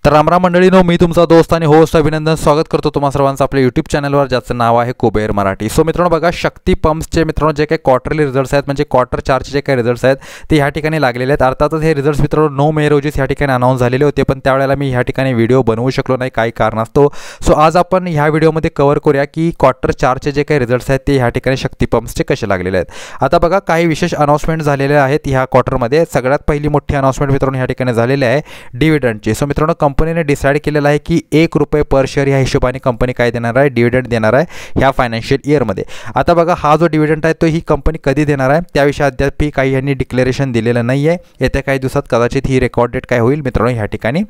तर रामराम मंडळीनो, मी तुमचा दोस्त आणि होस्ट अभिनंदन स्वागत करतो तुम्हा सर्वांचं आपल्या यूट्यूब चॅनलवर, ज्याचं नाव आहे कुबेर मराठी. सो मित्रांनो बघा, शक्ती पंप्सचे मित्रांनो जे काही क्वार्टरली रिझल्ट्स आहेत, म्हणजे क्वार्टर 4चे जे काही रिझल्ट्स आहेत ते ह्या ठिकाणी लागलेले आहेत. अर्थातच हे रिझल्ट्स मित्रांनो 9 मे रोजीच ह्या ठिकाणी अनाऊन्स झालेले होते, पण त्यावेळेला मी ह्या ठिकाणी व्हिडिओ बनवू शकलो नाही काही कारणास्तव. सो आज आपण ह्या व्हिडिओमध्ये कव्हर करूया की क्वार्टर 4चे जे काही रिझल्ट्स आहेत ते ह्या ठिकाणी शक्ती पंप्सचे कसे लागलेले आहेत. आता बघा, काही विशेष अनाउन्समेंट झालेले आहेत ह्या क्वार्टरमध्ये. सगळ्यात पहिली मोठी अनाउन्समेंट मित्रांनो ह्या ठिकाणी झालेली आहे डिव्हिडंडची. सो मित्रांनो, कंपनीने डिसाईड केलेलं आहे की ₹1 पर शेअर ह्या हिशोबाने कंपनी काय देणार आहे, डिव्हिडंड देणार आहे ह्या फायनान्शियल इयरमध्ये. आता बघा, हा जो डिव्हिडंड आहे तो ही कंपनी कधी देणार आहे त्याविषयी अद्याप काही यांनी डिक्लेरेशन दिलेलं नाही आहे. येत्या काही दिवसात कदाचित ही रेकॉर्ड डेट काय होईल मित्रांनो ह्या ठिकाणी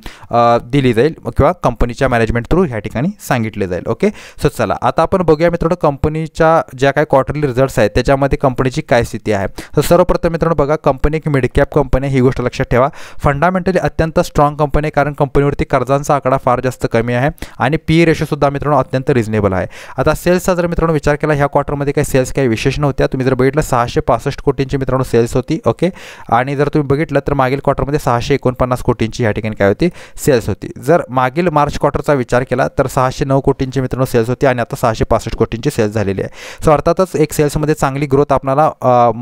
दिली जाईल किंवा कंपनीच्या मॅनेजमेंट थ्रू ह्या ठिकाणी सांगितले जाईल. ओके, सो चला आता आपण बघूया मित्रांनो कंपनीच्या ज्या काही क्वार्टरली रिझल्ट्स आहेत त्याच्यामध्ये कंपनीची काय स्थिती आहे. तर सर्वप्रथम मित्रांनो बघा, कंपनी एक मिड कॅप कंपनी, ही गोष्ट लक्षात ठेवा. फंडामेंटली अत्यंत स्ट्रॉंग कंपनी आहे, कारण कंपनीवरती कर्जांचा आकडा फार जास्त कमी आहे आणि पी रेशो सुद्धा मित्रांनो अत्यंत रिजनेबल आहे. आता सेल्सचा जर मित्रांनो विचार केला, ह्या क्वार्टरमध्ये काही सेल्स काही विशेष नव्हत्या. तुम्ही जर बघितलं 665 कोटींची मित्रांनो सेल्स होती. ओके, आणि जर तुम्ही बघितलं तर मागील क्वार्टरमध्ये 649 कोटींची ह्या ठिकाणी काय होती, सेल्स होती. जर मागील मार्च क्वार्टरचा विचार केला तर 609 कोटींची मित्रांनो सेल्स होती आणि आता 665 कोटींची सेल्स झालेली आहे. सो अर्थातच एक सेल्समध्ये चांगली ग्रोथ आपल्याला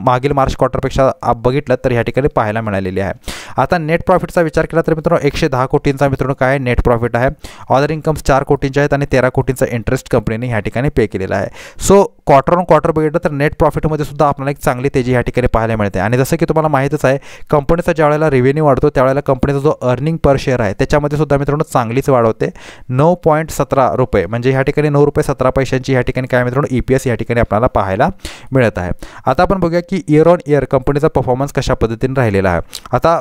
मागील मार्च क्वार्टरपेक्षा बघितलं तर ह्या ठिकाणी पाहायला मिळालेली आहे. आता नेट प्रॉफिटचा विचार केला तर मित्रांनो 110 कोटींचा मित्रांनो काय नेट प्रॉफिट आहे. ऑदर इन्कम्स 4 कोटींचे आहेत आणि 13 कोटींचा इंटरेस्ट कंपनीने ह्या ठिकाणी पे केलेला आहे. सो क्वार्टर ऑन क्वार्टर बघितलं तर नेट प्रॉफिटमध्ये सुद्धा आपल्याला एक चांगली तेजी ह्या ठिकाणी पाहायला मिळते. आणि जसं की तुम्हाला माहीतच आहे, कंपनीचा ज्यावेळेला रेव्हेन्यू वाढतो त्यावेळेला कंपनीचा जो अर्निंग पर शेअर आहे त्याच्यामध्ये सुद्धा मित्रांनो चांगलीच वाढ होते. ₹9.17 म्हणजे ह्या ठिकाणी ₹9.17 ह्या ठिकाणी काय मित्रांनो EPS ह्या ठिकाणी आपल्याला पाहायला मिळत आहे. आता आपण बघूया की इयर ऑन इयर कंपनीचा परफॉर्मन्स कशा पद्धतीने राहिलेला आहे. आता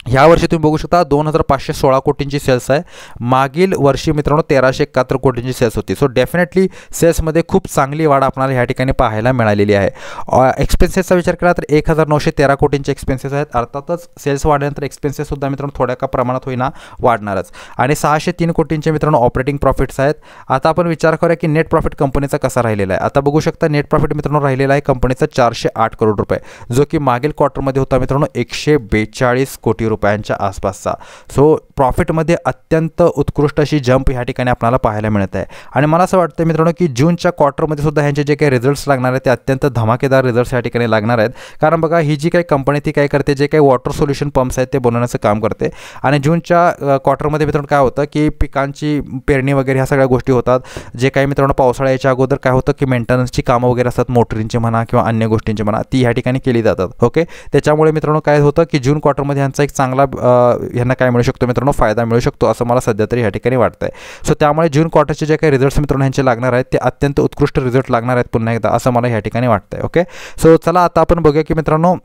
ह्या वर्षी तुम्ही बघू शकता 2516 कोटींची सेल्स आहे. मागील वर्षी मित्रांनो 1371 कोटींची सेल्स होती. सो डेफिनेटली सेल्समध्ये खूप चांगली वाढ आपल्याला ह्या ठिकाणी पाहायला मिळालेली आहे. एक्सपेन्सेसचा विचार केला तर 1913 कोटींचे एक्सपेन्सेस आहेत. अर्थातच सेल्स वाढल्यानंतर एक्सपेन्सेससुद्धा मित्रांनो थोड्या का प्रमाणात होईना वाढणारच. आणि 603 कोटींचे मित्रांनो ऑपरेटिंग प्रॉफिट्स आहेत. आता आपण विचार करूया की नेट प्रॉफिट कंपनीचा कसा राहिलेला आहे. आता बघू शकता नेट प्रॉफिट मित्रांनो राहिलेला आहे कंपनीचा ₹408 करोड, जो की मागील क्वार्टरमध्ये होता मित्रांनो 142 कोटी रुपयांच्या आसपासचा. सो प्रॉफिटमध्ये अत्यंत उत्कृष्ट अशी जंप ह्या ठिकाणी आपल्याला पाहायला मिळत आहे. आणि मला असं वाटतं मित्रांनो की जूनच्या क्वार्टरमध्ये सुद्धा ह्यांचे जे काही रिझल्ट्स लागणार आहेत ते अत्यंत धमाकेदार रिझल्ट्स ह्या ठिकाणी लागणार आहेत. कारण बघा, ही जी काही कंपनी ती काय करते, जे काही वॉटर सोल्युशन पंप्स आहेत ते बनवण्याचं काम करते. आणि जूनच्या क्वार्टरमध्ये मित्रांनो काय होतं की पिकांची पेरणी वगैरे ह्या सगळ्या गोष्टी होतात. जे काही मित्रांनो पावसाळ्याच्या अगोदर काय होतं की मेंटेनन्सची कामं वगैरे असतात, मोटरींची म्हणा किंवा अन्य गोष्टींची म्हणा, ती ह्या ठिकाणी केली जातात. ओके, त्याच्यामुळे मित्रांनो काय होतं की जून क्वार्टरमध्ये ह्यांचा एक चांगला ह्यांना काय मिळू शकतो मित्रांनो, फायदा मिळू शकतो असं मला सध्या तरी ह्या ठिकाणी वाटतं आहे. सो त्यामुळे जून क्वार्टरचे जे काही रिझल्ट्स मित्रांनो ह्यांचे लागणार आहेत ते अत्यंत उत्कृष्ट रिझल्ट लागणार आहेत पुन्हा एकदा, असं मला ह्या ठिकाणी वाटतं आहे. ओके, सो चला आता आपण बघूया की मित्रांनो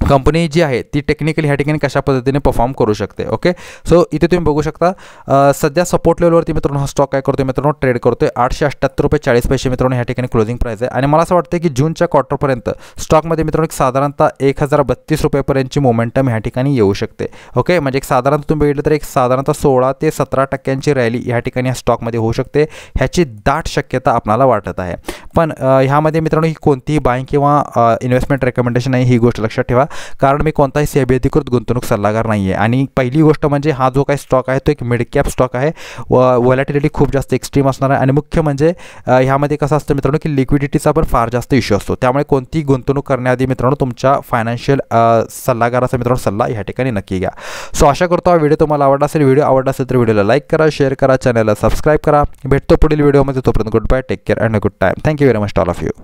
कंपनी जी आहे ती टेक्निकली ह्या ठिकाणी कशा पद्धतीने परफॉर्म करू शकते. ओके, सो इथे तुम्ही बघू शकता सध्या सपोर्ट लेवलवरती मित्रांनो हा स्टॉक काय करतोय मित्रांनो, ट्रेड करतोय. ₹878.40 मित्रांनो ह्या ठिकाणी क्लोजिंग प्राइस आहे. आणि मला असं वाटतं की जूनच्या क्वार्टरपर्यंत स्टॉकमध्ये मित्रांनो साधारणतः ₹1032 पर्यंतची मोमेंटम ह्या ठिकाणी येऊ शकते. ओके, म्हणजे एक साधारणतः तुम्ही बघितलं तर एक साधारणतः 16 ते 17% रॅली ह्या ठिकाणी या स्टॉकमध्ये होऊ शकते. ह्याची दाट शक्यता आपल्याला वाटत आहे. पण ह्यामध्ये मित्रांनो ही कोणतीही बाईंग किंवा इन्व्हेस्टमेंट रेकमेंडेशन नाही, ही गोष्ट लक्षात ठेवा. कारण मी कोणताही सेबी अधिकृत गुंतवणूक सल्लागार नाही आहे. आणि पहिली गोष्ट म्हणजे हा जो काही स्टॉक आहे तो एक मिड कॅप स्टॉक आहे. व्हॉलॅटिलिटी खूप जास्त एक्स्ट्रीम असणार आहे. आणि मुख्य म्हणजे ह्यामध्ये कसं असतं मित्रांनो की लिक्विडिटीचा पण फार जास्त इश्यू असतो. त्यामुळे कोणतीही गुंतवणूक करण्याआधी मित्रांनो तुमच्या फायनान्शियल सल्लागाराचा मित्रांनो सल्ला ह्या ठिकाणी नक्की घ्या. सो आशा करतो हा व्हिडिओ तुम्हाला आवडला असेल. व्हिडिओ आवडला असेल तर व्हिडिओला लाईक करा, शेअर करा, चॅनलला सबस्क्राईब करा. भेटतो पुढील व्हिडिओमध्ये. तोपर्यंत goodbye, take care and good time. Thank you very much all of you.